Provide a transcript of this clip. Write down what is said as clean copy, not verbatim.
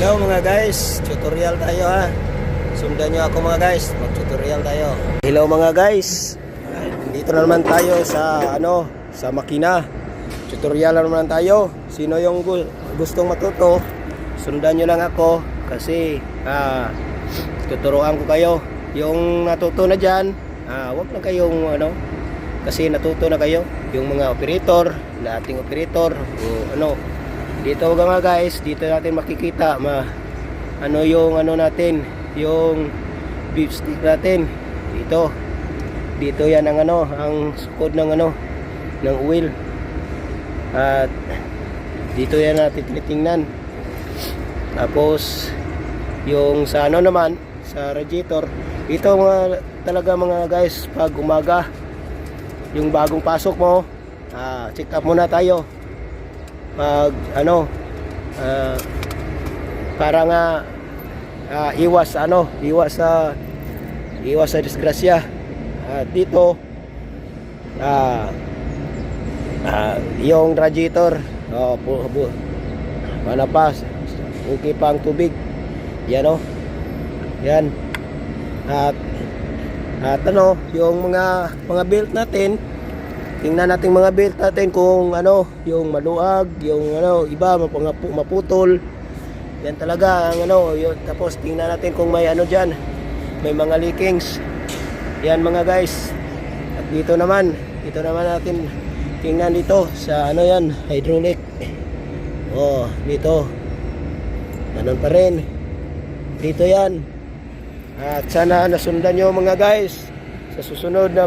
Hello mga guys, tutorial tayo ha. Sundan nyo ako mga guys, mag-tutorial tayo. Hello mga guys, dito na naman tayo sa sa makina. Tutorial na naman tayo. Sino yung gustong matuto, sundan nyo lang ako kasi tuturuan ko kayo. Yung natuto na dyan, wag na kayong kasi natuto na kayo. Yung mga operator, dating operator o dito mga guys, dito natin makikita yung natin, yung beef stick natin. Dito yan ang ang sukod ng ng wheel. At dito yan natin tinitingnan. Tapos yung sa naman sa radiator, ito talaga mga guys, pag umaga, yung bagong pasok mo, check up muna tayo. Pag para nga iwas sa disgrasya. Dito yung radiator panapas, okay pa ang tubig yan yan. At yung mga belt natin, tingnan natin mga belt natin kung yung maluag, yung iba maputol. Yan talaga ang yun. Tapos tingnan natin kung may diyan, may mga leakings. Yan mga guys. At dito naman natin tingnan dito sa yan, hydraulic. Dito. Ganun pa rin. Dito yan. At sana nasundan nyo mga guys sa susunod na